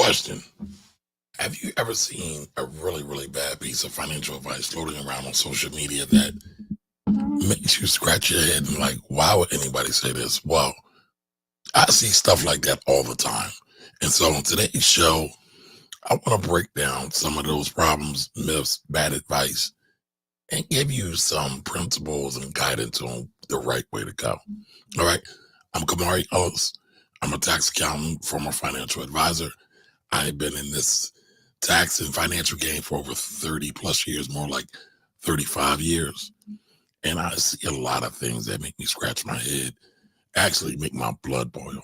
Question. Have you ever seen a really bad piece of financial advice floating around on social media that makes you scratch your head and like, why would anybody say this? Well, I see stuff like that all the time. And so on today's show, I want to break down some of those problems, myths, bad advice, and give you some principles and guidance on the right way to go. All right. I'm Kamari Ellis. I'm a tax accountant, former financial advisor. I've been in this tax and financial game for over 30 plus years, more like 35 years. And I see a lot of things that make me scratch my head, actually make my blood boil.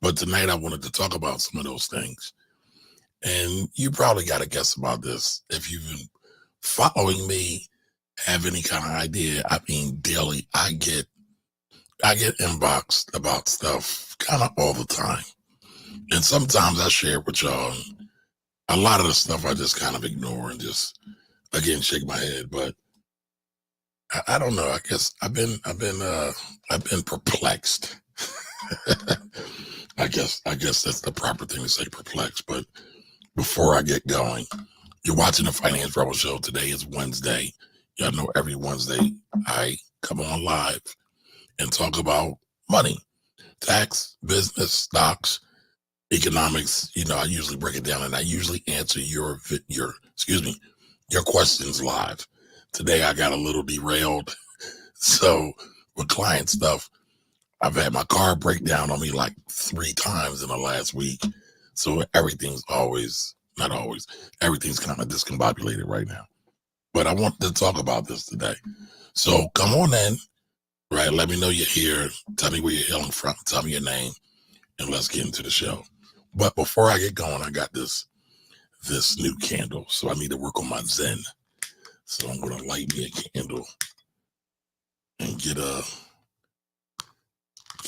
But tonight I wanted to talk about some of those things. And you probably got to guess about this. If you've been following me, have any kind of idea. I mean, daily, I get inboxed about stuff kind of all the time. And sometimes I share it with y'all. A lot of the stuff I just kind of ignore and just again shake my head. But I don't know. I guess I've been perplexed. I guess that's the proper thing to say, perplexed. But before I get going, you're watching the Finance Rebel Show. Today is Wednesday. Y'all know every Wednesday I come on live and talk about money, tax, business, stocks, economics. You know, I usually break it down and I usually answer your questions live. Today I got a little derailed. So with client stuff, I've had my car break down on me like 3 times in the last week. So everything's kind of discombobulated right now. But I wanted to talk about this today. So come on in, right? Let me know you're here. Tell me where you're hailing from. Tell me your name, and let's get into the show. But before I get going, I got this new candle. So I need to work on my Zen. So I'm going to light me a candle and get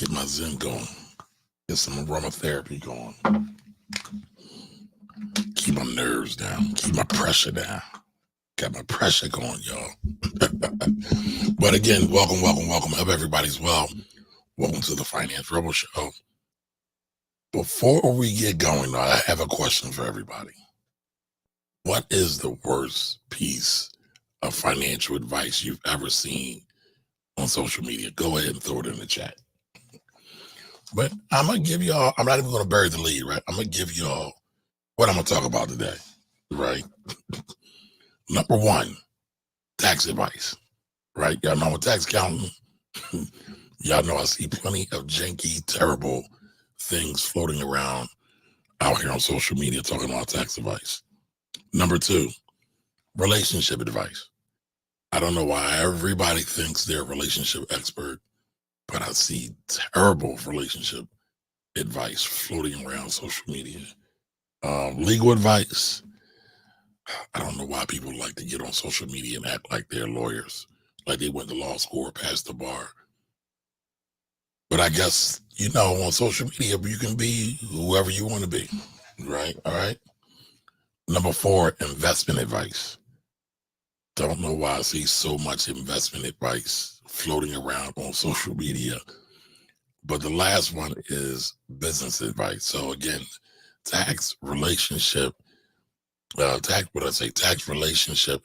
my Zen going. Get some aromatherapy going. Keep my nerves down. Keep my pressure down. Got my pressure going, y'all. But again, welcome. Hope everybody's well. Welcome to the Finance Rebel Show. Before we get going, I have a question for everybody. What is the worst piece of financial advice you've ever seen on social media? Go ahead and throw it in the chat. But I'm going to give y'all, I'm not even going to bury the lead, right? I'm going to give y'all what I'm going to talk about today, right? Number 1, tax advice, right? Y'all know I'm a tax accountant. Y'all know I see plenty of janky, terrible things floating around out here on social media talking about tax advice. Number 2, relationship advice. I don't know why everybody thinks they're a relationship expert, but I see terrible relationship advice floating around social media. Legal advice. I don't know why people like to get on social media and act like they're lawyers, like they went to law school or passed the bar. But I guess, on social media, you can be whoever you want to be, right? All right. Number 4, investment advice. Don't know why I see so much investment advice floating around on social media. But the last one is business advice. So again, tax, relationship,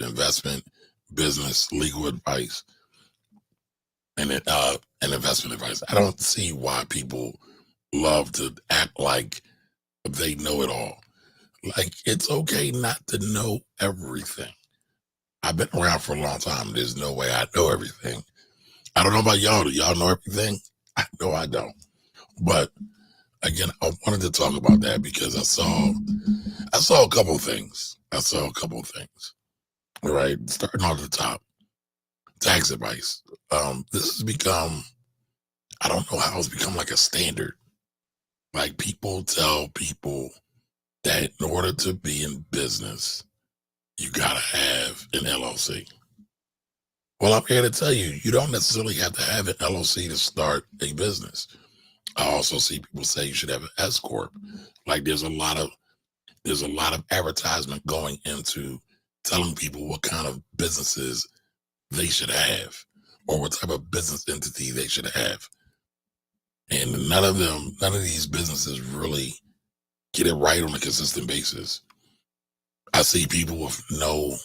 investment, business, legal advice, and investment advice. I don't see why people love to act like they know it all. Like, it's okay not to know everything. I've been around for a long time. There's no way I know everything. I don't know about y'all. Do y'all know everything? I know I don't. But again, I wanted to talk about that because I saw a couple things. All right, starting off the top, tax advice. This has become, I don't know how it's become like a standard. Like, people tell people that in order to be in business, you gotta have an LLC. Well, I'm here to tell you, you don't necessarily have to have an LLC to start a business. I also see people say you should have an S corp. Like, there's a lot of advertisement going into telling people what kind of businesses they should have or what type of business entity they should have. And none of these businesses really Get it right on a consistent basis. I see people with no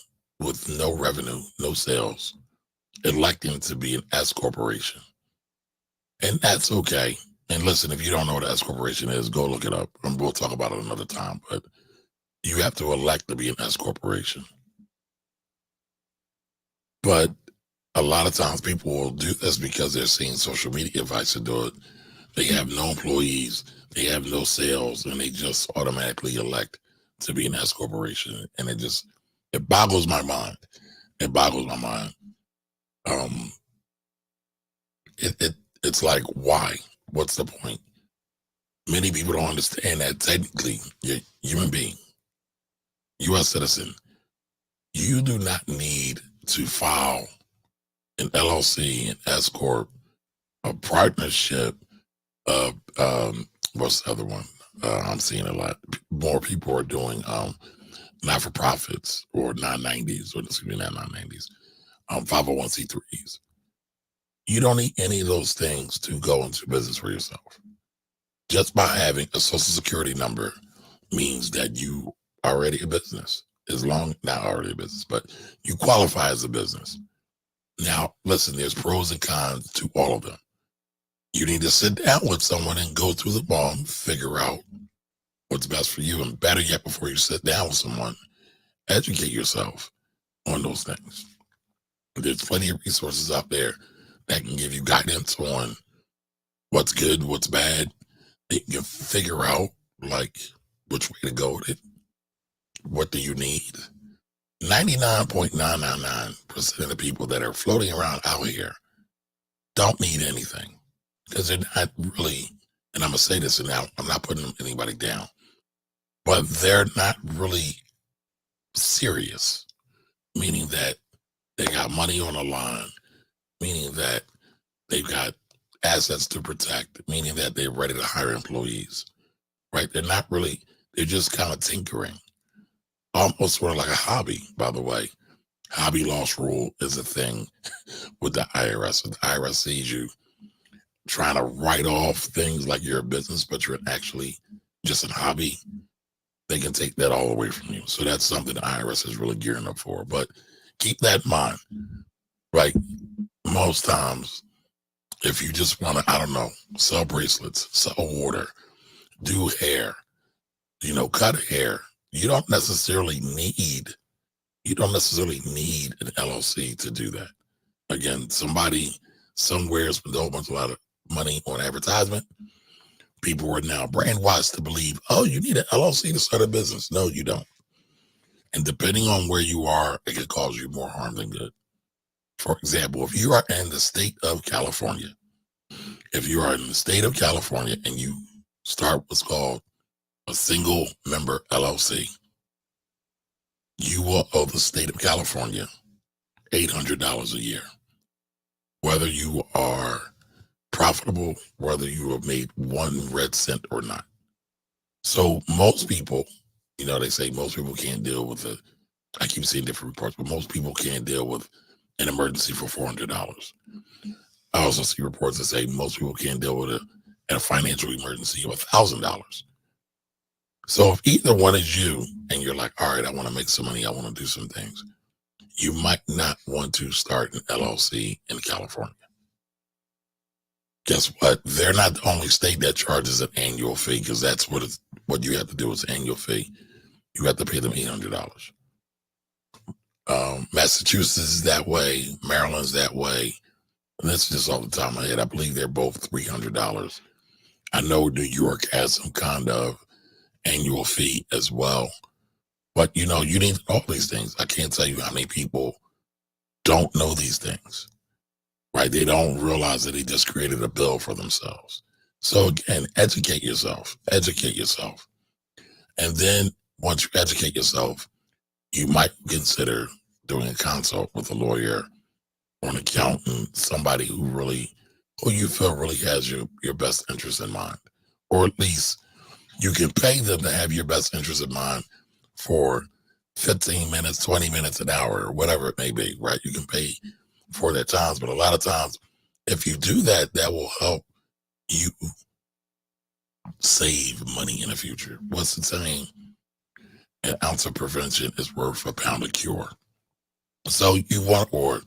revenue, no sales, electing to be an S corporation. And that's okay. And listen, if you don't know what an S corporation is, go look it up and we'll talk about it another time. But you have to elect to be an S corporation. But a lot of times people will do this because they're seeing social media advice to do it. They have no employees, they have no sales, and they just automatically elect to be an S corporation. And it boggles my mind. It boggles my mind. Um, it's like, why? What's the point? Many people don't understand that technically you're a human being, U.S. citizen. You do not need to file an LLC, an S corp, a partnership. What's the other one? I'm seeing a lot more people are doing not for profits or 990s, or excuse me, not 990s, 501c3s. You don't need any of those things to go into business for yourself. Just by having a social security number means that you are already a business. Not already a business, but you qualify as a business. Now, listen, there's pros and cons to all of them. You need to sit down with someone and go through the bomb, figure out what's best for you. And better yet, before you sit down with someone, educate yourself on those things. There's plenty of resources out there that can give you guidance on what's good, what's bad. You can figure out like which way to go with it. What do you need? 99.999% of the people that are floating around out here don't need anything because they're not really, and I'm going to say this, and now I'm not putting anybody down, but they're not really serious, meaning that they got money on the line, meaning that they've got assets to protect, meaning that they're ready to hire employees, right? They're just kind of tinkering, almost sort of like a hobby, by the way. Hobby loss rule is a thing with the IRS. If the IRS sees you trying to write off things like you're a business, but you're actually just a hobby, they can take that all away from you. So that's something the IRS is really gearing up for. But keep that in mind, right? Most times, if you just want to, I don't know, sell bracelets, sell water, do hair, cut hair, you don't necessarily need an LLC to do that. Again, somebody somewhere spent a lot of money on advertisement. People are now brainwashed to believe, oh, you need an LLC to start a business. No, you don't. And depending on where you are, it could cause you more harm than good. For example, if you are in the state of California, and you start what's called a single member LLC, you will owe the state of California $800 a year. Whether you are profitable, whether you have made 1 red cent or not. So most people, they say most people can't deal with it. I keep seeing different reports, but most people can't deal with an emergency for $400. I also see reports that say most people can't deal with a financial emergency of $1,000. So if either one is you and you're like, all right, I want to make some money, I want to do some things, you might not want to start an LLC in California. Guess what? They're not the only state that charges an annual fee, because that's what you have to do is annual fee. You have to pay them $800. Massachusetts is that way. Maryland's that way. And that's just off the top of my head. I believe they're both $300. I know New York has some kind of annual fee as well. But, you need all these things. I can't tell you how many people don't know these things. Right? They don't realize that they just created a bill for themselves. So again, educate yourself. And then once you educate yourself, you might consider doing a consult with a lawyer or an accountant, somebody who you feel really has your best interest in mind. Or at least you can pay them to have your best interest in mind for 15 minutes, 20 minutes, an hour, or whatever it may be, right? You can pay for their times, but a lot of times, if you do that, that will help you save money in the future. What's the saying? An ounce of prevention is worth a pound of cure. So you want, or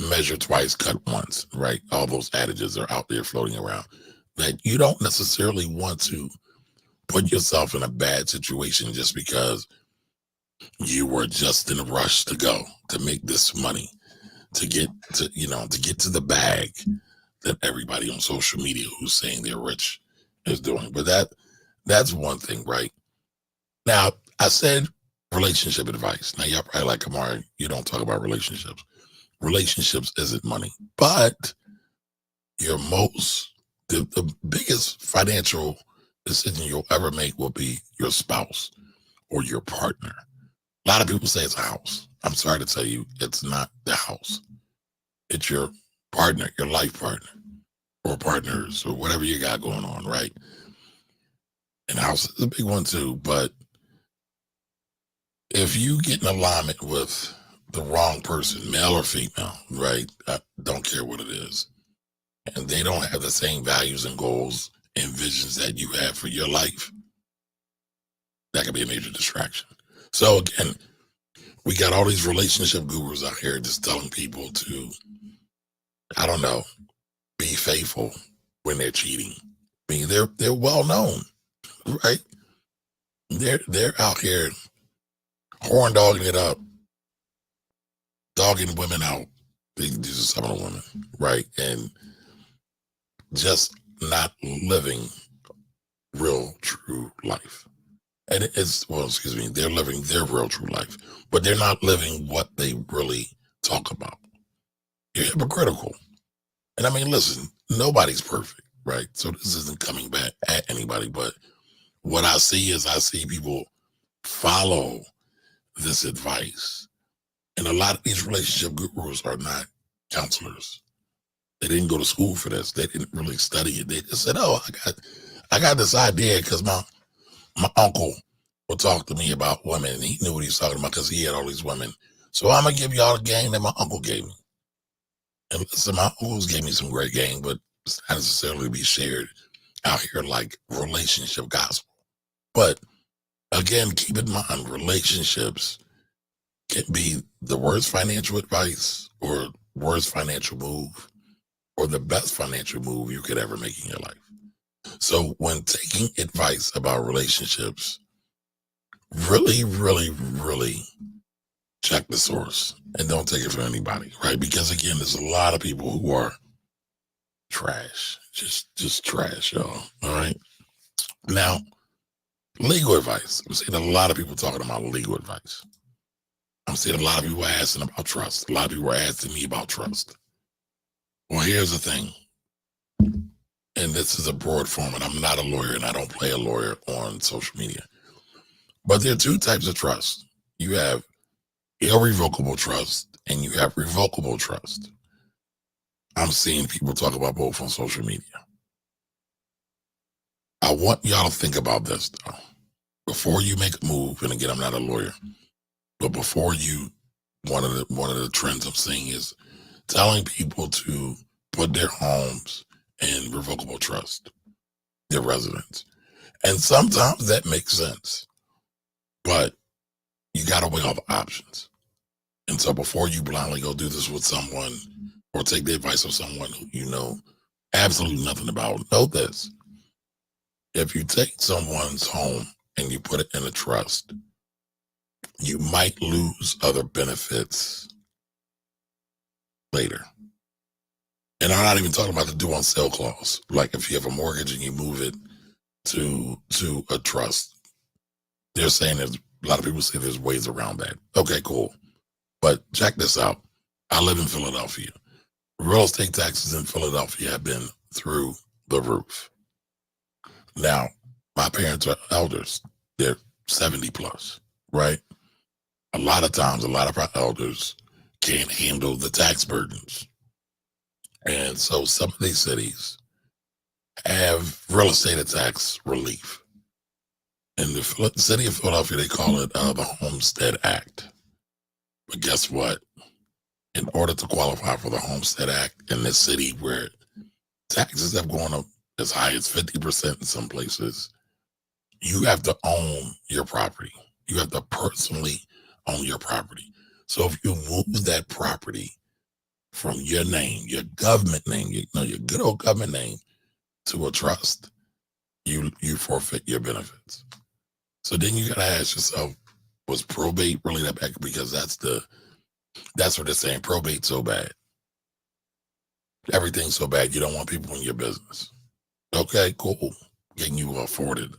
measure twice, cut once, right? All those adages are out there floating around that you don't necessarily want to put yourself in a bad situation just because you were just in a rush to go to make this money, to get to, to get to the bag that everybody on social media who's saying they're rich is doing. But that's one thing, right? Now, I said relationship advice. Now, y'all probably like, Kamari, you don't talk about relationships. Relationships isn't money, but your the biggest financial decision you'll ever make will be your spouse or your partner. A lot of people say it's a house. I'm sorry to tell you, it's not the house. It's your partner, your life partner, or partners, or whatever you got going on, right? And house is a big one too, but if you get in alignment with the wrong person, male or female, right? I don't care what it is. And they don't have the same values and goals and visions that you have for your life, that could be a major distraction. So again, we got all these relationship gurus out here just telling people to, I don't know, be faithful when they're cheating. I mean, they're well known, right? They're out here horn dogging it up, dogging women out. These are some of the women, right? And just not living real, true life. And excuse me, they're living their real, true life, but they're not living what they really talk about. You're hypocritical. And I mean, listen, nobody's perfect, right? So this isn't coming back at anybody, but what I see people follow this advice. And a lot of these relationship gurus are not counselors. They didn't go to school for this. They didn't really study it. They just said, "Oh, I got this idea because my uncle would talk to me about women, and he knew what he was talking about because he had all these women. So I'm gonna give y'all the game that my uncle gave me." And listen, my uncles gave me some great game, but it's not necessarily to be shared out here like relationship gospel. But again, keep in mind, relationships can be the worst financial advice or worst financial move or the best financial move you could ever make in your life. So when taking advice about relationships, really, really, really check the source and don't take it from anybody, right? Because again, there's a lot of people who are trash, just trash, y'all. All right. Now, legal advice. I'm seeing a lot of people talking about legal advice. I'm seeing a lot of people asking about trust. A lot of people are asking me about trust. Well, here's the thing, and this is a broad form, and I'm not a lawyer, and I don't play a lawyer on social media. But there are two types of trust. You have irrevocable trust, and you have revocable trust. I'm seeing people talk about both on social media. I want y'all to think about this, though. Before you make a move, and again, I'm not a lawyer, but before you, one of the trends I'm seeing is telling people to put their homes in revocable trust, their residence. And sometimes that makes sense, but you got to weigh all the options. And so before you blindly go do this with someone or take the advice of someone who you know absolutely nothing about, know this. If you take someone's home and you put it in a trust, you might lose other benefits later. And I'm not even talking about the due on sale clause. Like if you have a mortgage and you move it to a trust, they're saying there's a lot of people say there's ways around that. Okay, cool. But check this out. I live in Philadelphia. Real estate taxes in Philadelphia have been through the roof. Now, my parents are elders. They're 70 plus, right? A lot of times, a lot of our elders can't handle the tax burdens. And so some of these cities have real estate tax relief. In the city of Philadelphia, they call it the Homestead Act. But guess what? In order to qualify for the Homestead Act in this city where taxes have gone up as high as 50% in some places. You have to own your property. You have to personally own your property. So if you move that property from your name, your government name, your good old government name, to a trust, you forfeit your benefits. So then you gotta ask yourself, was probate really that bad? Because that's what they're saying. Probate's so bad. Everything's so bad. You don't want people in your business. Okay, cool. Can you afford it?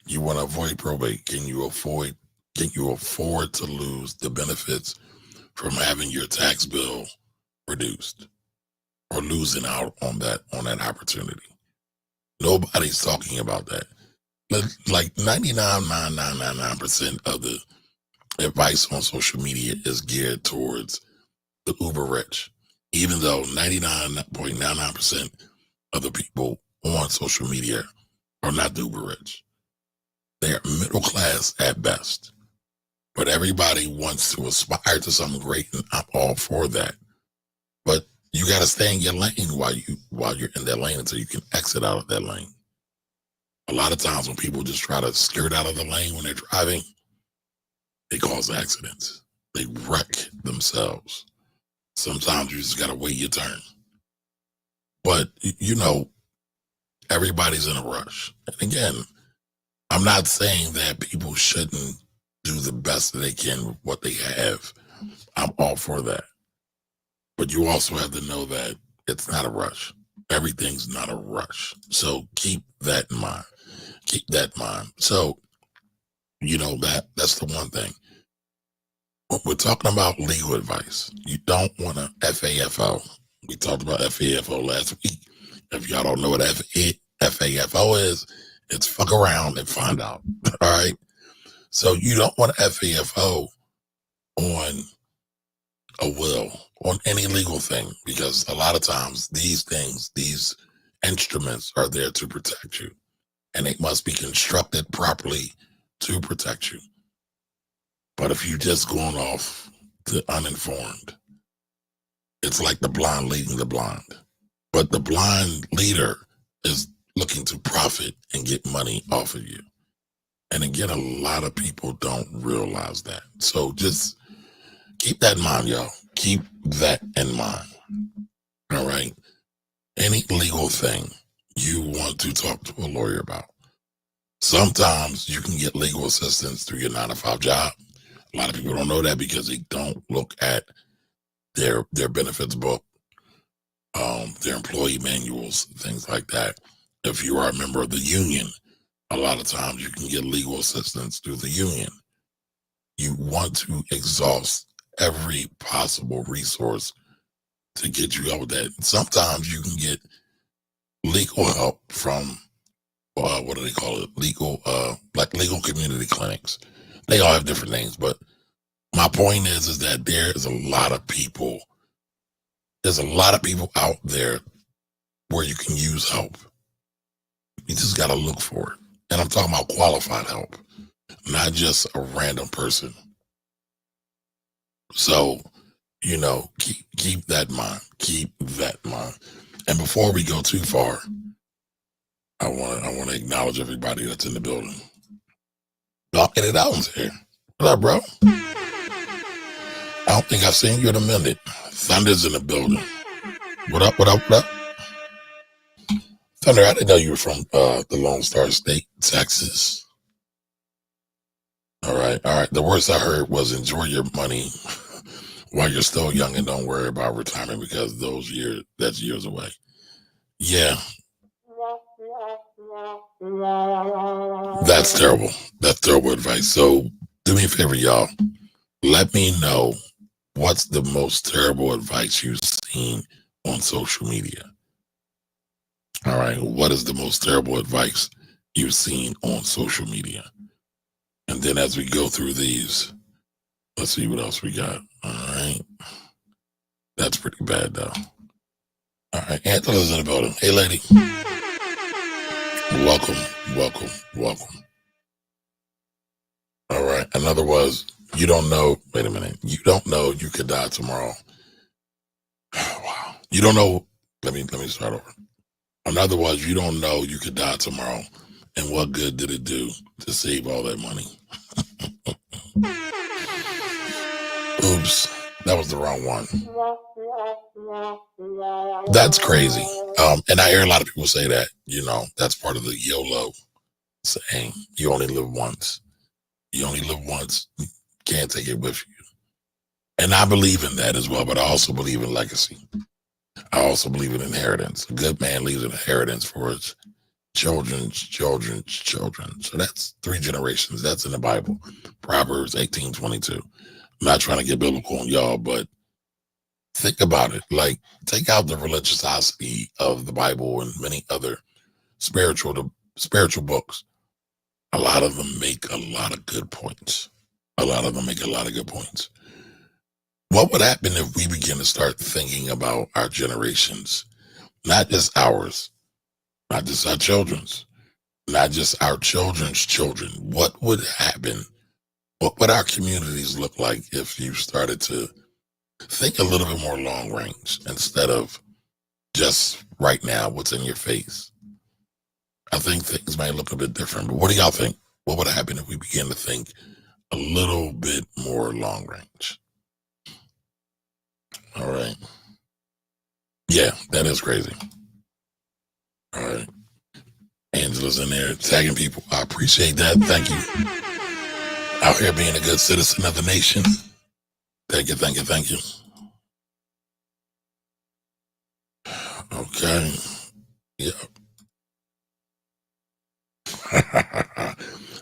You want to avoid probate. Can you afford to lose the benefits from having your tax bill reduced or losing out on that opportunity? Nobody's talking about that. Like 99.9999% of the advice on social media is geared towards the uber rich, even though 99.99% of the people on social media are not the uber rich. They're middle class at best. But everybody wants to aspire to something great, and I'm all for that. But you got to stay in your lane while you're in that lane until you can exit out of that lane. A lot of times when people just try to skirt out of the lane when they're driving, they cause accidents. They wreck themselves. Sometimes you just got to wait your turn. But, everybody's in a rush. And again, I'm not saying that people shouldn't do the best that they can with what they have. I'm all for that. But you also have to know that it's not a rush. Everything's not a rush. So keep that in mind. Keep that in mind. So, that's the one thing. When we're talking about legal advice, you don't want to FAFO. We talked about FAFO last week. If y'all don't know what FAFO is, it's fuck around and find out. All right. So you don't want to FAFO on a will, on any legal thing, because a lot of times these instruments are there to protect you, and they must be constructed properly to protect you. But if you're just going off the uninformed, it's like the blind leading the blind. But the blind leader is looking to profit and get money off of you. And again, a lot of people don't realize that. So just keep that in mind, y'all. Keep that in mind. All right. Any legal thing you want to talk to a lawyer about. Sometimes you can get legal assistance through your 9-to-5 job. A lot of people don't know that because they don't look at their benefits book, their employee manuals, things like that. If you are a member of the union, a lot of times you can get legal assistance through the union. You want to exhaust every possible resource to get you out with that. Sometimes you can get legal help from what do they call it? Legal community clinics. They all have different names, but my point is that there's a lot of people. There's a lot of people out there where you can use help. You just got to look for it. And I'm talking about qualified help, not just a random person. So, keep that in mind. Keep that in mind. And before we go too far, I want to acknowledge everybody that's in the building. Knocking it out here. What up, bro? I don't think I've seen you in a minute. Thunder's in the building. What up? What up? What up? Thunder, I didn't know you were from the Lone Star State, Texas. All right. The worst I heard was enjoy your money while you're still young and don't worry about retirement because that's years away. Yeah. That's terrible. That's terrible advice. So do me a favor, y'all. Let me know what's the most terrible advice you've seen on social media. All right. What is the most terrible advice you've seen on social media? And then as we go through these, let's see what else we got. All right. That's pretty bad, though. All right. Angela's in the building. Hey, lady. Welcome. All right. Another was, you don't know. Wait a minute. You don't know you could die tomorrow. Wow. You don't know. Let me start over. In other words, you don't know you could die tomorrow. And what good did it do to save all that money? Oops, that was the wrong one. That's crazy. And I hear a lot of people say that, that's part of the YOLO saying. You only live once. You only live once. You can't take it with you. And I believe in that as well, but I also believe in legacy. I also believe in inheritance. A good man leaves an inheritance for his children's children's children. So that's 3 generations. That's in the Bible. Proverbs 18:22. I'm not trying to get biblical on y'all, but think about it. Like, take out the religiosity of the Bible and many other spiritual books. A lot of them make a lot of good points. What would happen if we begin to start thinking about our generations, not just ours, not just our children's, not just our children's children? What would happen? What would our communities look like if you started to think a little bit more long range instead of just right now, what's in your face? I think things might look a bit different, but what do y'all think? What would happen if we begin to think a little bit more long range? All right. Yeah, that is crazy. All right. Angela's in there tagging people. I appreciate that. Thank you. Out here being a good citizen of the nation. Thank you. Okay. Yeah.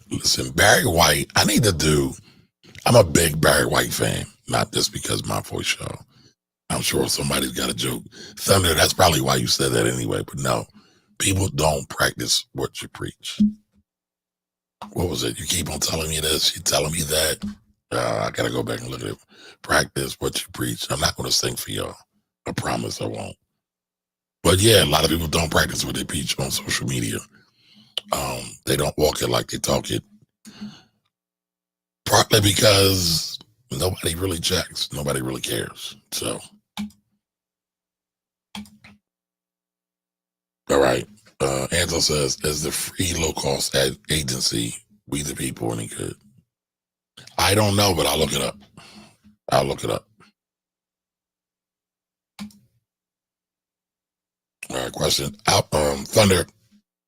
Listen, Barry White, I'm a big Barry White fan, not just because my voice show. I'm sure somebody's got a joke. Thunder, that's probably why you said that anyway, but no, people don't practice what you preach. What was it? You keep on telling me this, you telling me that. I gotta go back and look at it. Practice what you preach. I'm not gonna sing for y'all. I promise I won't. But yeah, a lot of people don't practice what they preach on social media. They don't walk it like they talk it. Partly because nobody really checks. Nobody really cares. So, all right. Angela says, is the free low-cost agency We the People any good? I don't know, but I'll look it up. All right, question. Thunder,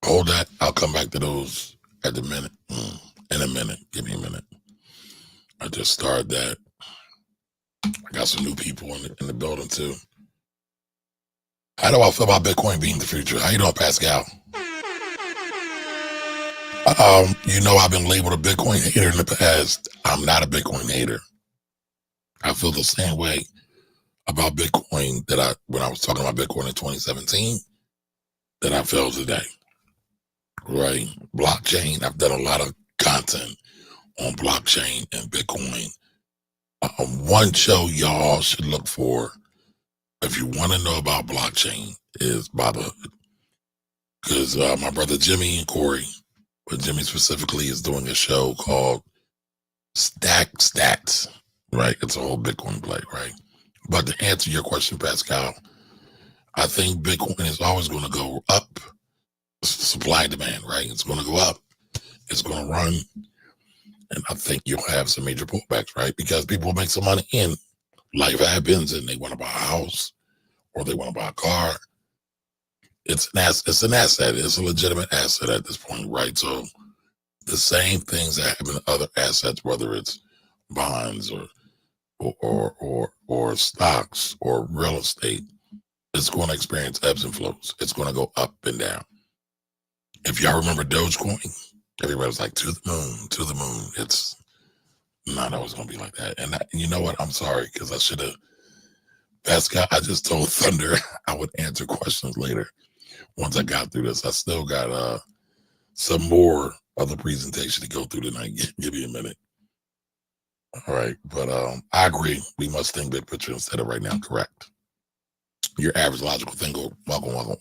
hold that. I'll come back to those in a minute. Give me a minute. I just started that. I got some new people in the building too. How do I feel about Bitcoin being the future? How you doing, Pascal? I've been labeled a Bitcoin hater in the past. I'm not a Bitcoin hater. I feel the same way about Bitcoin when I was talking about Bitcoin in 2017 that I feel today. Right? Blockchain. I've done a lot of content on blockchain and Bitcoin. One show y'all should look for if you want to know about blockchain is Baba, because my brother Jimmy and Corey, but Jimmy specifically is doing a show called Stack Stats, right? It's a whole Bitcoin play, right? But to answer your question, Pascal, I think Bitcoin is always going to go up. Supply and demand, right? It's going to go up. It's going to run. And I think you'll have some major pullbacks, right? Because people make some money in life happens and they want to buy a house or they want to buy a car. It's an asset. It's a legitimate asset at this point, right? So the same things that happen to other assets, whether it's bonds or stocks or real estate, it's going to experience ebbs and flows. It's going to go up and down. If y'all remember Dogecoin, everybody was like, to the moon. It's not always going to be like that. And you know what? I'm sorry, because I should have, Pascal, I just told Thunder I would answer questions later. Once I got through this, I still got some more of the presentation to go through tonight. Give me a minute. All right. But I agree. We must think big picture instead of right now. Correct. Your average logical thinker. Welcome. All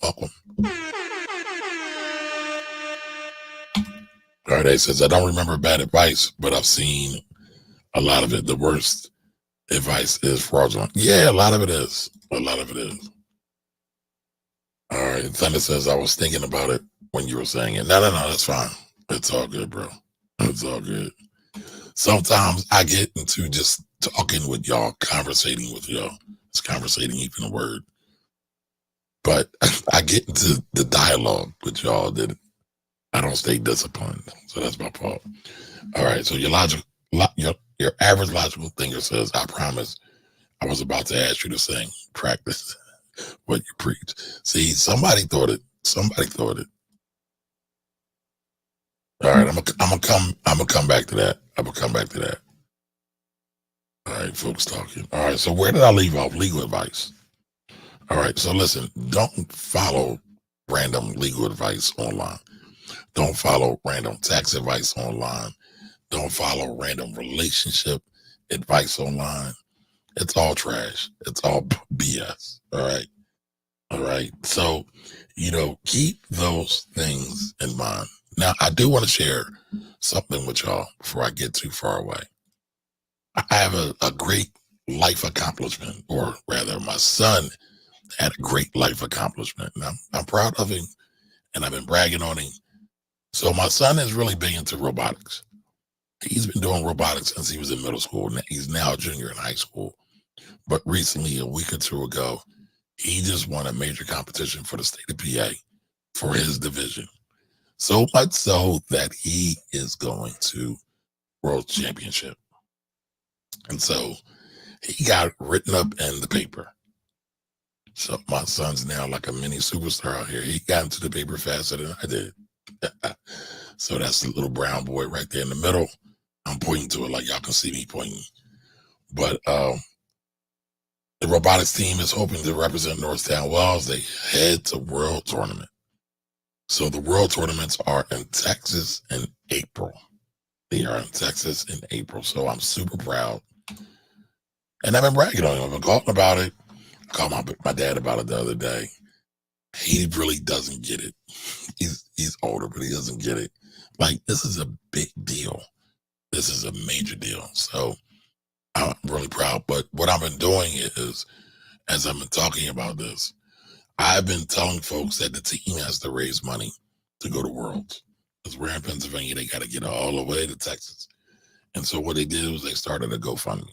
right. He says, I don't remember bad advice, but I've seen a lot of it. The worst advice is fraudulent. Yeah, a lot of it is. All right. Thunder says, I was thinking about it when you were saying it. No, that's fine. It's all good, bro. It's all good. Sometimes I get into just talking with y'all, conversating with y'all. It's conversating even a word. But I get into the dialogue with y'all that I don't stay disciplined. So that's my fault. All right. So your average logical thinker says, I promise I was about to ask you to sing, practice what you preach. See, somebody thought it. Somebody thought it. All right, I'm gonna come back to that. I'm gonna come back to that. All right, folks talking. All right, so where did I leave off? Legal advice. All right, so listen, don't follow random legal advice online. Don't follow random tax advice online. Don't follow random relationship advice online. It's all trash. It's all BS. All right. All right. So, keep those things in mind. Now, I do want to share something with y'all before I get too far away. I have a great life accomplishment, or rather, my son had a great life accomplishment. And I'm proud of him, and I've been bragging on him. So, my son is really big into robotics. He's been doing robotics since he was in middle school. He's now a junior in high school. But recently, a week or two ago, he just won a major competition for the state of PA for his division. So much so that he is going to World Championship. And so he got written up in the paper. So my son's now like a mini superstar out here. He got into the paper faster than I did. So that's the little brown boy right there in the middle. I'm pointing to it like y'all can see me pointing. But the robotics team is hoping to represent Northtown well as they head to World Tournament. So the World Tournaments are in Texas in April. They are in Texas in April. So I'm super proud. And I've been bragging on him. I've been calling about it. I called my dad about it the other day. He really doesn't get it. He's older, but he doesn't get it. Like, this is a big deal. This is a major deal. So I'm really proud. But what I've been doing is, as I've been talking about this, I've been telling folks that the team has to raise money to go to Worlds. Because we're in Pennsylvania, they got to get all the way to Texas. And so what they did was they started a GoFundMe.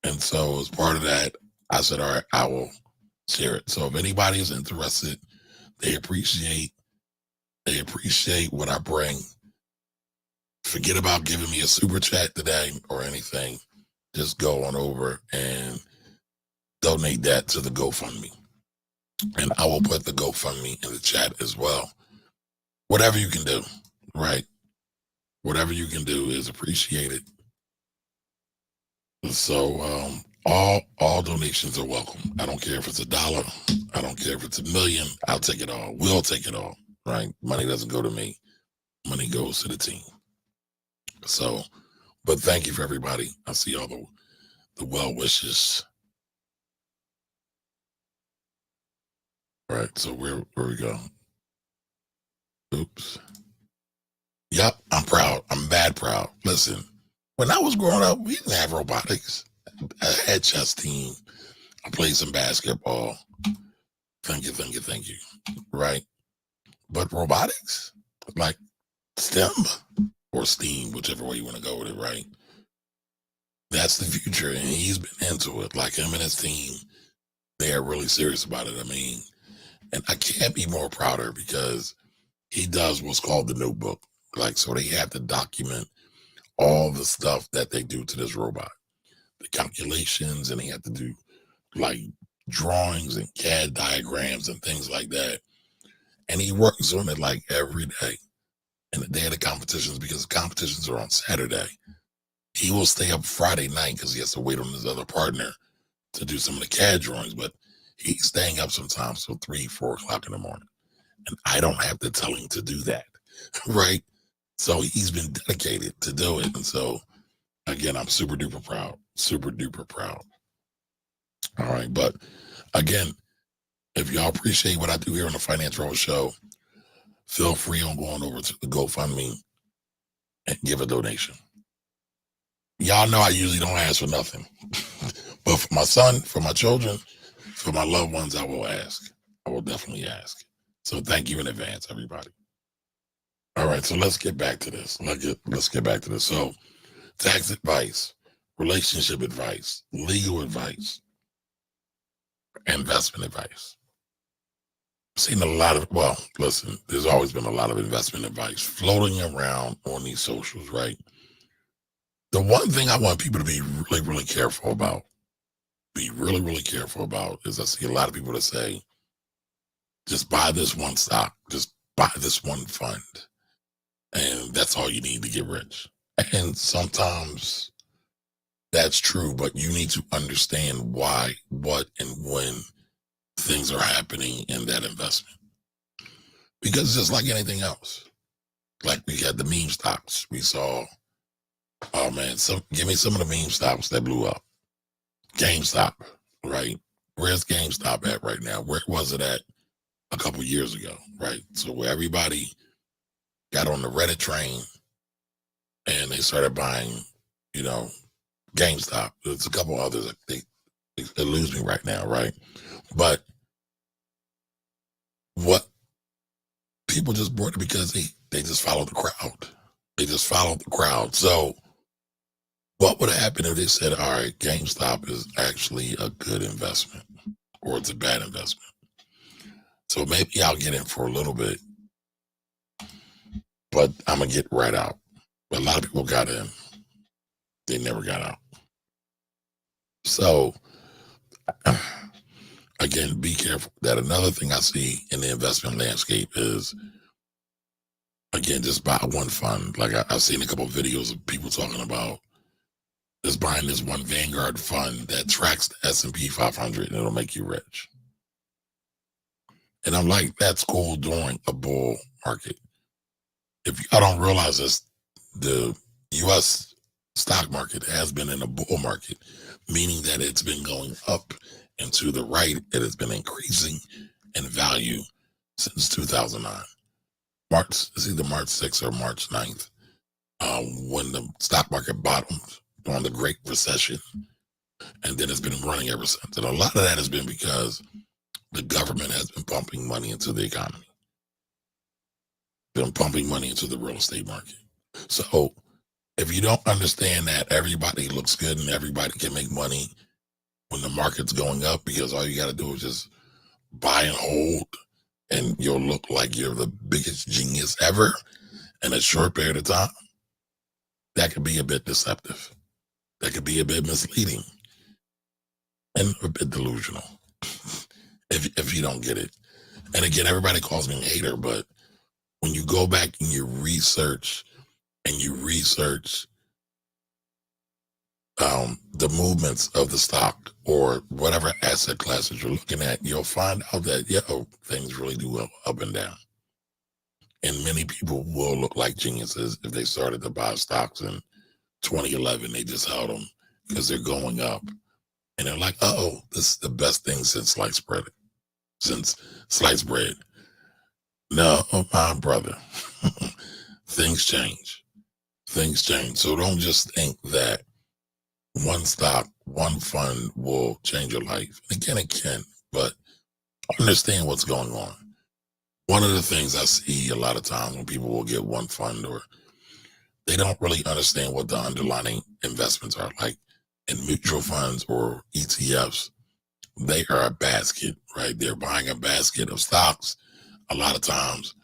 And so as part of that, I said, all right, I will share it. So if anybody is interested, they appreciate what I bring. Forget about giving me a super chat today or anything. Just go on over and donate that to the GoFundMe. And I will put the GoFundMe in the chat as well. Whatever you can do, right? Whatever you can do is appreciated. So all donations are welcome. I don't care if it's $1. I don't care if it's $1 million. I'll take it all. We'll take it all, right? Money doesn't go to me. Money goes to the team. So, but thank you for everybody. I see all the well wishes. All right, so where we go? Oops. Yep, I'm proud. I'm bad proud. Listen, when I was growing up, we didn't have robotics. I had chess team. I played some basketball. Thank you. Right? But robotics, like STEM or STEAM, whichever way you want to go with it, right? That's the future. And he's been into it. Like him and his team, they are really serious about it. I mean, and I can't be more prouder because he does what's called the notebook. Like, so they have to document all the stuff that they do to this robot, the calculations, and they have to do like drawings and CAD diagrams and things like that. And he works on it like every day. And the day of the competitions, because the competitions are on Saturday, he will stay up Friday night because he has to wait on his other partner to do some of the CAD drawings. But he's staying up sometimes till 3-4 o'clock in the morning. And I don't have to tell him to do that. Right? So he's been dedicated to do it. And so, again, I'm super duper proud. Super duper proud. All right. But again, if y'all appreciate what I do here on the Finance Roll Show, feel free on going over to the GoFundMe and give a donation. Y'all know I usually don't ask for nothing. But for my son, for my children, for my loved ones, I will ask. I will definitely ask. So thank you in advance, everybody. All right, so let's get back to this. Let's get back to this. So tax advice, relationship advice, legal advice, investment advice. Seen a lot of, well, listen, there's always been a lot of investment advice floating around on these socials, right? The one thing I want people to be really, really careful about, is I see a lot of people that say, just buy this one stock, just buy this one fund, and that's all you need to get rich. And sometimes that's true, but you need to understand why, what, and when things are happening in that investment. Because just like anything else, like we had the meme stocks, we saw, oh man, give me some of the meme stocks that blew up. GameStop, right? Where's GameStop at right now? Where was it at a couple years ago, right? So where everybody got on the Reddit train and they started buying, GameStop. There's a couple others that they lose me right now, right? But what people just bought it because they just followed the crowd. They just followed the crowd. So what would have happened if they said, all right, GameStop is actually a good investment or it's a bad investment? So maybe I'll get in for a little bit, but I'm going to get right out. But a lot of people got in. They never got out. So again, be careful. That another thing I see in the investment landscape is, again, just buy one fund. Like I've seen a couple of videos of people talking about just buying this one Vanguard fund that tracks the S&P 500 and it'll make you rich. And I'm like, that's cool during a bull market. If I don't realize this, the U.S. stock market has been in a bull market, meaning that it's been going up and to the right. It has been increasing in value since 2009. It's either March 6th or March 9th, when the stock market bottomed during the Great Recession. And then it's been running ever since. And a lot of that has been because the government has been pumping money into the economy, been pumping money into the real estate market. So if you don't understand that everybody looks good and everybody can make money when the market's going up, because all you got to do is just buy and hold, and you'll look like you're the biggest genius ever in a short period of time, that could be a bit deceptive. That could be a bit misleading and a bit delusional if you don't get it. And again, everybody calls me a hater, but when you go back and you research the movements of the stock or whatever asset classes you're looking at, you'll find out that, things really do go up and down. And many people will look like geniuses if they started to buy stocks in 2011. They just held them because they're going up. And they're like, this is the best thing since sliced bread. No, my brother, things change. So don't just think that one stock, one fund will change your life. Again, it can, but understand what's going on. One of the things I see a lot of times when people will get one fund, or they don't really understand what the underlying investments are, like in mutual funds or ETFs. They are a basket, right? They're buying a basket of stocks a lot of times.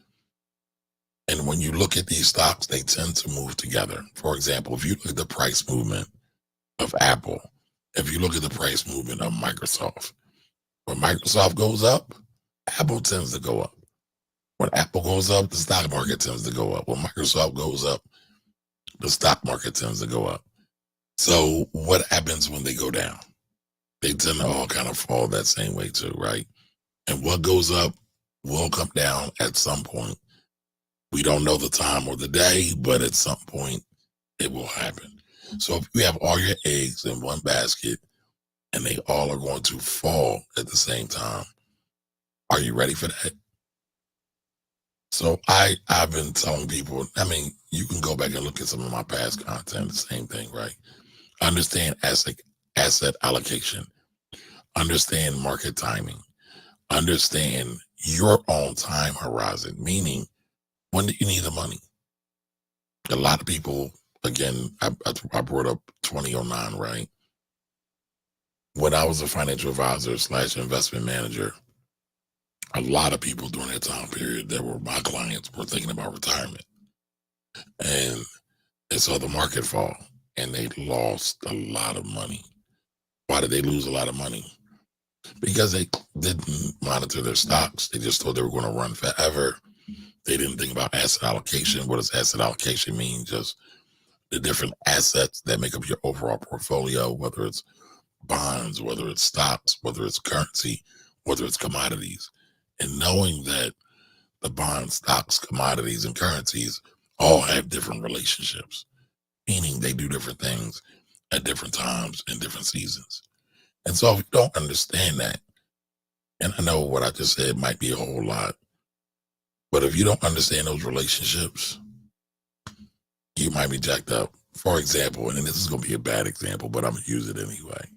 And when you look at these stocks, they tend to move together. For example, if you look at the price movement of Apple, if you look at the price movement of Microsoft, when Microsoft goes up, Apple tends to go up. When Apple goes up, the stock market tends to go up. When Microsoft goes up, the stock market tends to go up. So what happens when they go down? They tend to all kind of fall that same way too, right? And what goes up will come down at some point. We don't know the time or the day, but at some point it will happen. So if you have all your eggs in one basket and they all are going to fall at the same time, are you ready for that? So I've been telling people, you can go back and look at some of my past content, the same thing, right? Understand asset allocation, understand market timing, Understand your own time horizon, meaning when do you need the money? A lot of people, again, I brought up 2009, right? When I was a financial advisor slash investment manager, a lot of people during that time period that were my clients were thinking about retirement. And they saw the market fall and they lost a lot of money. Why did they lose a lot of money? Because they didn't monitor their stocks. They just thought they were going to run forever. They didn't think about asset allocation. What does asset allocation mean? Just the different assets that make up your overall portfolio, whether it's bonds, whether it's stocks, whether it's currency, whether it's commodities. And knowing that the bonds, stocks, commodities, and currencies all have different relationships, meaning they do different things at different times in different seasons. And so if you don't understand that, and I know what I just said might be a whole lot, but if you don't understand those relationships, you might be jacked up. For example, and this is going to be a bad example, but I'm going to use it anyway.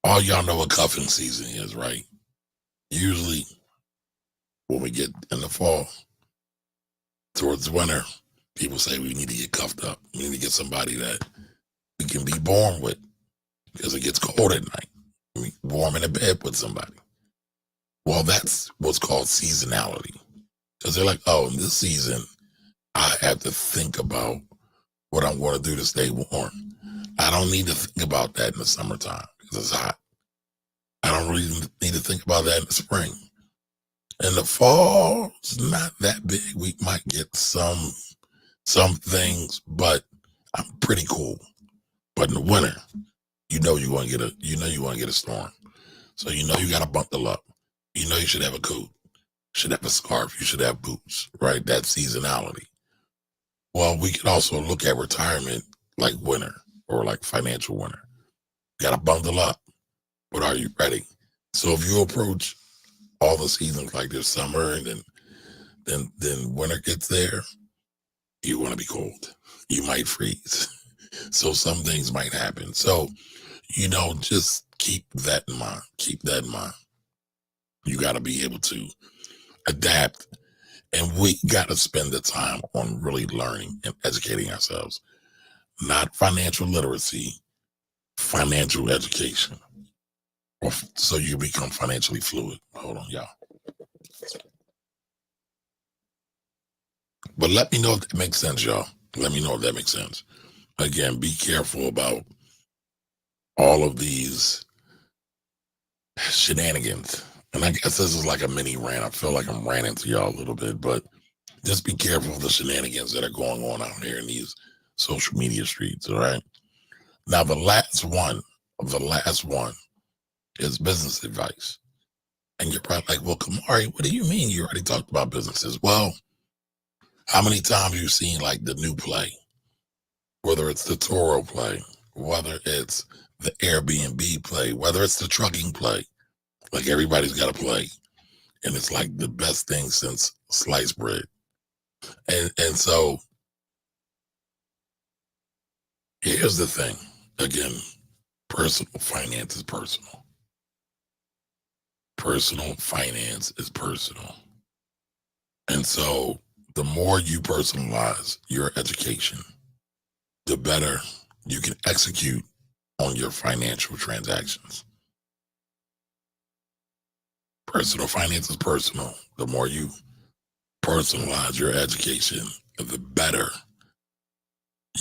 All y'all know what cuffing season is, right? Usually when we get in the fall, towards winter, people say we need to get cuffed up. We need to get somebody that we can be born with because it gets cold at night. We warm in a bed with somebody. Well, that's what's called seasonality. Because they're like, oh, in this season, I have to think about what I'm going to do to stay warm. I don't need to think about that in the summertime because it's hot. I don't really need to think about that in the spring. In the fall, it's not that big. We might get some things, but I'm pretty cool. But in the winter, you know you want to get a storm. So you know you got to bundle up. You know you should have a coat, you should have a scarf, you should have boots, right? That's seasonality. Well, we could also look at retirement like winter or like financial winter. You got to bundle up. But are you ready? So if you approach all the seasons like this summer and then winter gets there, you want to be cold. You might freeze. So some things might happen. So, just keep that in mind. Keep that in mind. You got to be able to adapt. And we got to spend the time on really learning and educating ourselves. Not financial literacy, financial education. So you become financially fluid. Hold on, y'all. But let me know if that makes sense, y'all. Let me know if that makes sense. Again, be careful about all of these shenanigans. And I guess this is like a mini rant. I feel like I'm ranting to y'all a little bit, but just be careful of the shenanigans that are going on out here in these social media streets. All right. Now, the last one is business advice. And you're probably like, well, Kamari, what do you mean? You already talked about businesses. Well, how many times have you seen like the new play, whether it's the Toro play, whether it's the Airbnb play, whether it's the trucking play, like everybody's got a play. And it's like the best thing since sliced bread. And so here's the thing. Again, personal finance is personal. Personal finance is personal. And so the more you personalize your education, the better you can execute on your financial transactions. Personal finance is personal. The more you personalize your education, the better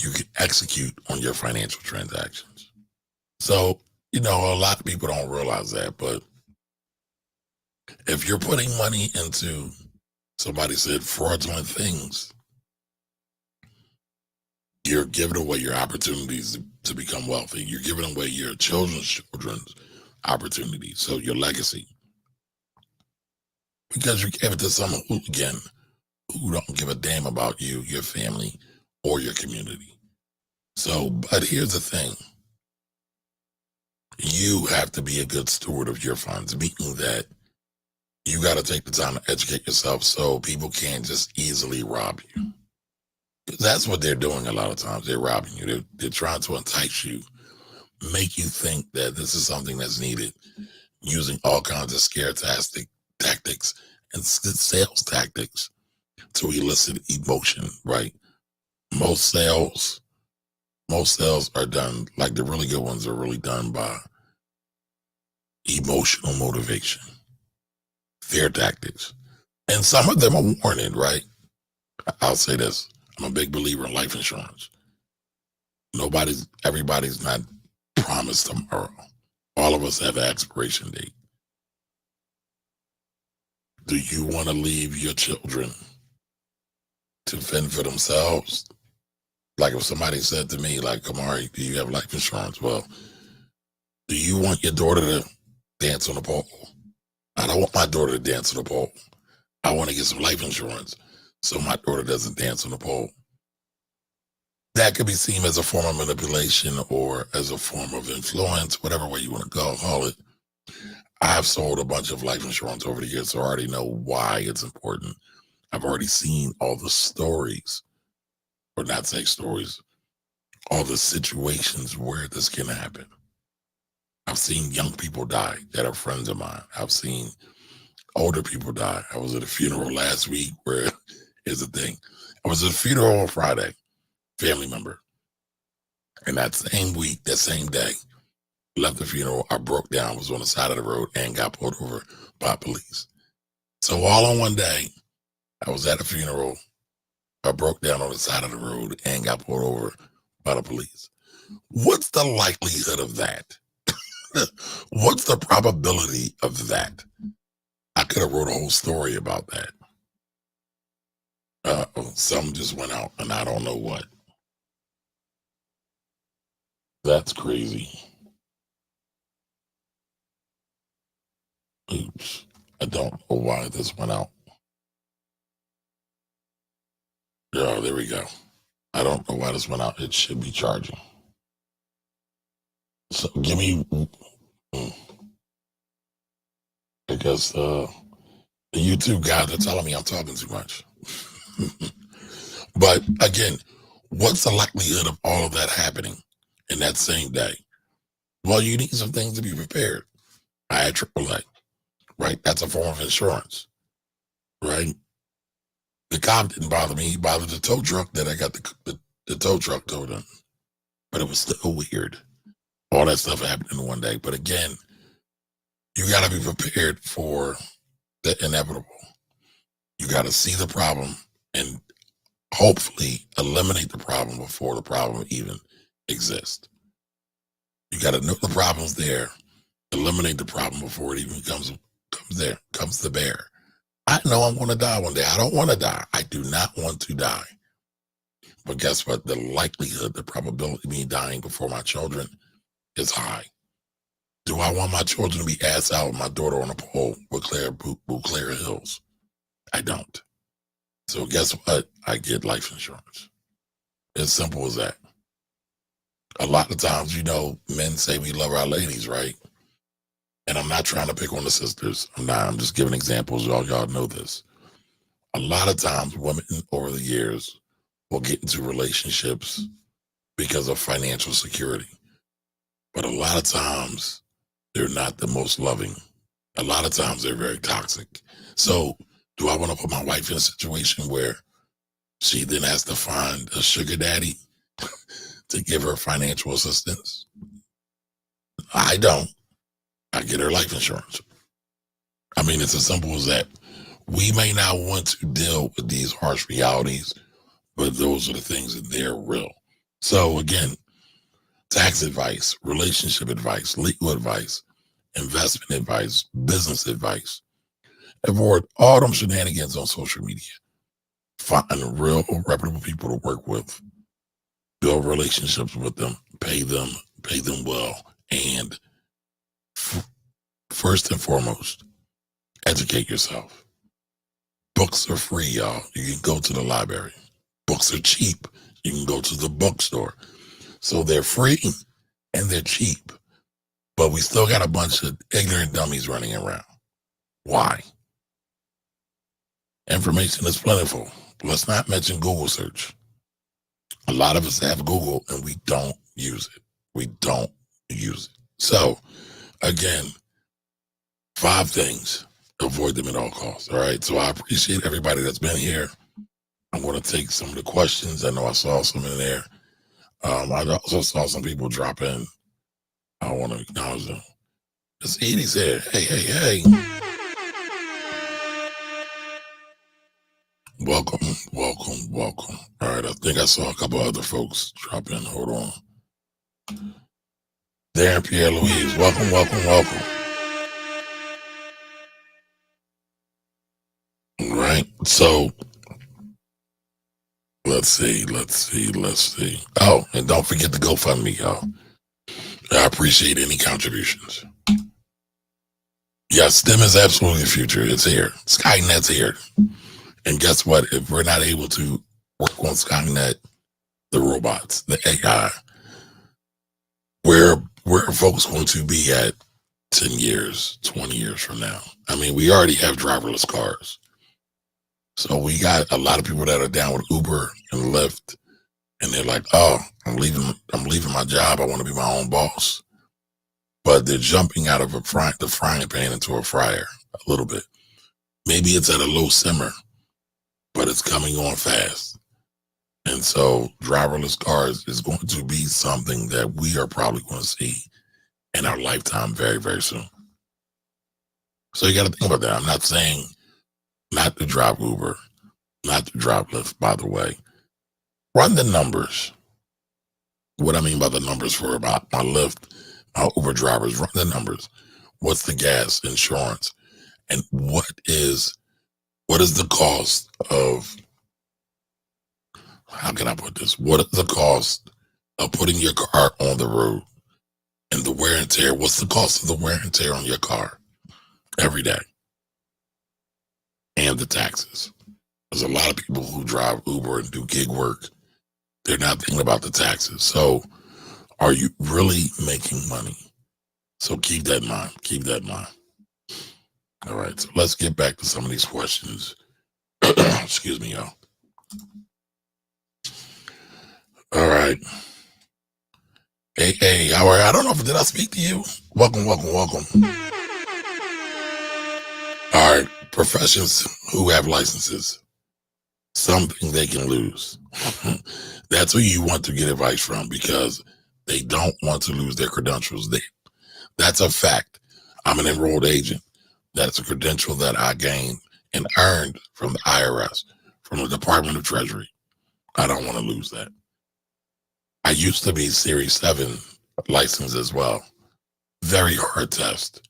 you can execute on your financial transactions. So, a lot of people don't realize that, but if you're putting money into, somebody said, fraudulent things, you're giving away your opportunities to become wealthy. You're giving away your children's opportunities. So your legacy. Because you gave it to some hooligan who don't give a damn about you, your family, or your community. So, but here's the thing. You have to be a good steward of your funds, meaning that you got to take the time to educate yourself so people can't just easily rob you. That's what they're doing a lot of times. They're robbing you. They're trying to entice you, make you think that this is something that's needed, using all kinds of tactics and sales tactics to elicit emotion, right? Most sales, most sales are done, like the really good ones are really done by emotional motivation, fear tactics. And some of them are warranted, right? I'll say this. I'm a big believer in life insurance. Everybody's not promised tomorrow. All of us have an expiration date. Do you want to leave your children to fend for themselves? Like if somebody said to me, like, Kamari, do you have life insurance? Well, do you want your daughter to dance on the pole? I don't want my daughter to dance on the pole. I want to get some life insurance so my daughter doesn't dance on the pole. That could be seen as a form of manipulation or as a form of influence, whatever way you want to call it. I've sold a bunch of life insurance over the years, so I already know why it's important. I've already seen all the stories, or not say stories, all the situations where this can happen. I've seen young people die that are friends of mine. I've seen older people die. I was at a funeral last week where, here's the thing, I was at a funeral on Friday, family member. And that same week, that same day, left the funeral, I broke down, was on the side of the road and got pulled over by police. So all on one day, I was at a funeral, I broke down on the side of the road and got pulled over by the police. What's the likelihood of that? What's the probability of that? I could have wrote a whole story about that. Some just went out and I don't know what. That's crazy. Oops. I don't know why this went out. Oh, there we go. I don't know why this went out. It should be charging. So give me, I guess the YouTube guys are telling me I'm talking too much. But again, what's the likelihood of all of that happening in that same day? Well, you need some things to be prepared. I had AAA, right? That's a form of insurance, right? The cop didn't bother me. He bothered the tow truck that I got the tow truck towed on. But it was still weird. All that stuff happened in one day. But again, you got to be prepared for the inevitable. You got to see the problem and hopefully eliminate the problem before the problem even exists. You got to know the problem's there, eliminate the problem before it even comes to bear. I know I'm going to die one day. I don't want to die. I do not want to die. But guess what? The likelihood, the probability of me dying before my children is high. Do I want my children to be ass out with my daughter on a pole with Claire Hills? I don't. So guess what? I get life insurance. As simple as that. A lot of times, men say we love our ladies, right? And I'm not trying to pick on the sisters. I'm just giving examples. Y'all know this. A lot of times women over the years will get into relationships because of financial security. But a lot of times they're not the most loving. A lot of times they're very toxic. So do I want to put my wife in a situation where she then has to find a sugar daddy to give her financial assistance? I don't. I get her life insurance. I mean, it's as simple as that. We may not want to deal with these harsh realities, but those are the things that they're real. So again, tax advice, relationship advice, legal advice, investment advice, business advice. Avoid all them shenanigans on social media. Find real reputable people to work with. Build relationships with them. Pay them well. And first and foremost, educate yourself. Books are free, y'all. You can go to the library. Books are cheap. You can go to the bookstore. So they're free and they're cheap. But we still got a bunch of ignorant dummies running around. Why? Information is plentiful. Let's not mention Google search. A lot of us have Google and we don't use it. We don't use it. So again, 5 things. Avoid them at all costs. All right. So I appreciate everybody that's been here. I'm going to take some of the questions. I know I saw some in there. I also saw some people drop in. I want to acknowledge them. It's Edie said, hey. Welcome. All right. I think I saw a couple other folks drop in. Hold on. Darren Pierre Louise. Welcome. All right. So let's see. Oh, and don't forget to GoFundMe, y'all. I appreciate any contributions. Yes, STEM is absolutely the future. It's here. Skynet's here. And guess what? If we're not able to work on Skynet, the robots, the AI, where are folks going to be at 10 years, 20 years from now? I mean, we already have driverless cars. So we got a lot of people that are down with Uber and Lyft, and they're like, oh, I'm leaving my job. I want to be my own boss. But they're jumping out of the frying pan into a fryer a little bit. Maybe it's at a low simmer, but it's coming on fast. And so driverless cars is going to be something that we are probably going to see in our lifetime very, very soon. So you got to think about that. I'm not saying not to drive Uber, not to drive Lyft, by the way. Run the numbers. What I mean by the numbers for my Lyft, my Uber drivers, run the numbers. What's the gas, insurance, and what is the cost of, how can I put this? What is the cost of putting your car on the road and the wear and tear? What's the cost of the wear and tear on your car every day? And the taxes. There's a lot of people who drive Uber and do gig work. They're not thinking about the taxes. So are you really making money? So keep that in mind. All right, so let's get back to some of these questions. Excuse me, y'all. All right. Hey, how are you? I don't know if did I speak to you? Welcome. All right, professions who have licenses. Something they can lose. That's who you want to get advice from, because they don't want to lose their credentials. That's a fact. I'm an enrolled agent. That's a credential that I gained and earned from the IRS, from the Department of Treasury. I don't want to lose that. I used to be Series 7 licensed as well. Very hard test.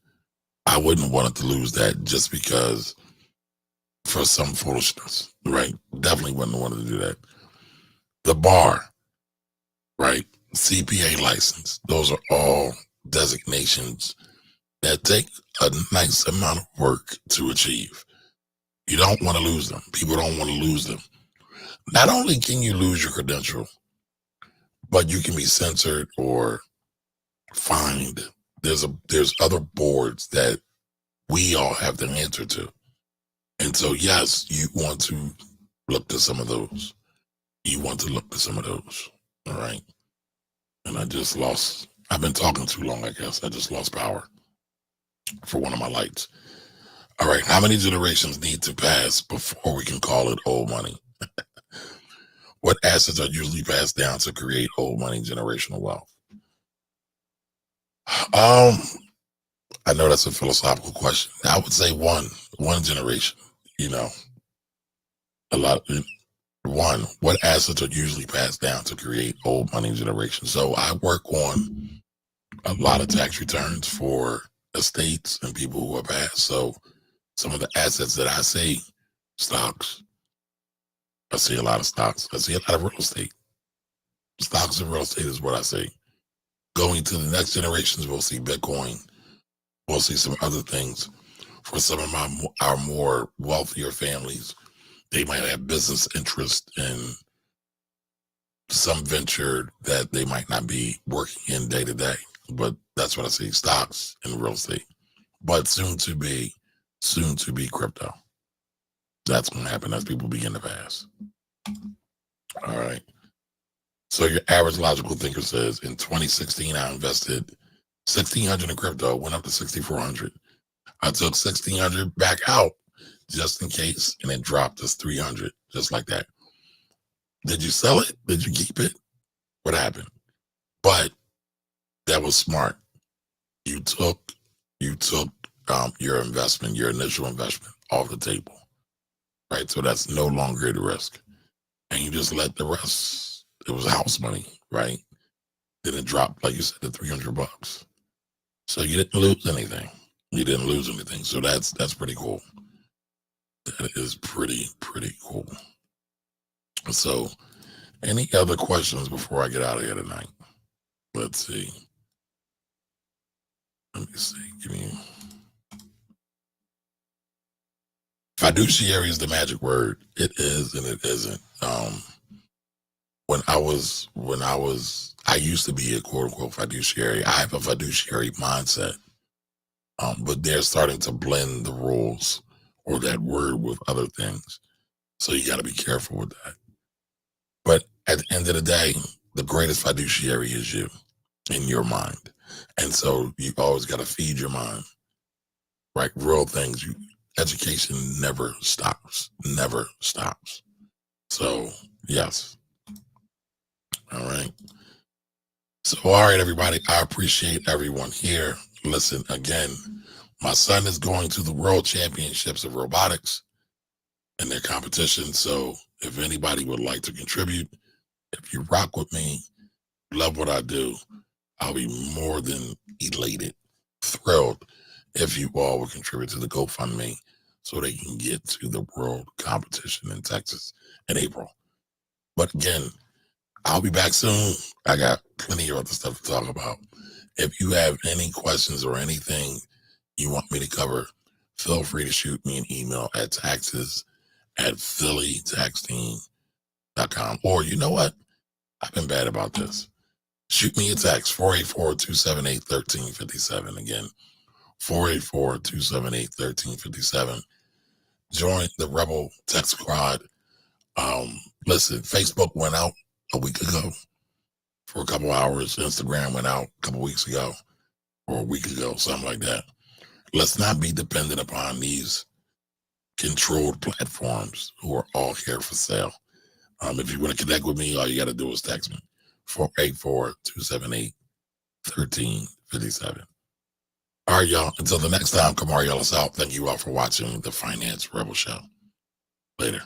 I wouldn't want to lose that just because for some foolishness, right? Definitely wouldn't want to do that. The bar, right? CPA license. Those are all designations that take a nice amount of work to achieve. You don't want to lose them. People don't want to lose them. Not only can you lose your credential, but you can be censored or fined. There's other boards that we all have to answer to. And so, yes, you want to look to some of those. All right. And I've been talking too long, I guess. I just lost power for one of my lights. All right. How many generations need to pass before we can call it old money? What assets are usually passed down to create old money generational wealth? I know that's a philosophical question. I would say one generation, a lot. One, what assets are usually passed down to create old money generation? So I work on a lot of tax returns for estates and people who are passed. So some of the assets that I see, stocks. I see a lot of stocks. I see a lot of real estate. Stocks and real estate is what I see. Going to the next generations, we'll see Bitcoin. We'll see some other things. For some of our more wealthier families, they might have business interest in some venture that they might not be working in day to day. But that's what I see, stocks and real estate. But soon to be crypto. That's going to happen as people begin to pass. All right. So your average logical thinker says, in 2016, I invested $1,600 in crypto, went up to $6,400. I took 1,600 back out just in case, and it dropped to 300, just like that. Did you sell it? Did you keep it? What happened? But that was smart. You took your investment, your initial investment, off the table, right? So that's no longer the risk, and you just let the rest. It was house money, right? Then it dropped, like you said, to $300. So you didn't lose anything. You didn't lose anything. So that's pretty cool. That is pretty cool. So, any other questions before I get out of here tonight? Let's see. Let me see. Give me. Fiduciary is the magic word. It is and it isn't. I used to be a quote unquote fiduciary. I have a fiduciary mindset. But they're starting to blend the rules or that word with other things. So you got to be careful with that. But at the end of the day, the greatest fiduciary is you in your mind. And so you always got to feed your mind, right? Real things. Education never stops, never stops. So, yes. All right. So, all right, everybody. I appreciate everyone here. Listen, again, my son is going to the World Championships of Robotics in their competition. So, if anybody would like to contribute, if you rock with me, love what I do, I'll be more than elated, thrilled if you all will contribute to the GoFundMe so they can get to the world competition in Texas in April. But again, I'll be back soon. I got plenty of other stuff to talk about. If you have any questions or anything you want me to cover, feel free to shoot me an email at taxes@phillytaxteam.com. Or you know what? I've been bad about this. Shoot me a text, 484-278-1357. Again, 484-278-1357. Join the Rebel Tech Squad. Listen, Facebook went out a week ago for a couple hours. Instagram went out a couple weeks ago or a week ago, something like that. Let's not be dependent upon these controlled platforms who are all here for sale. If you want to connect with me, all you got to do is text me, 484-278-1357. All right, y'all. Until the next time, Kamari Ellis out. Thank you all for watching the Finance Rebel Show. Later.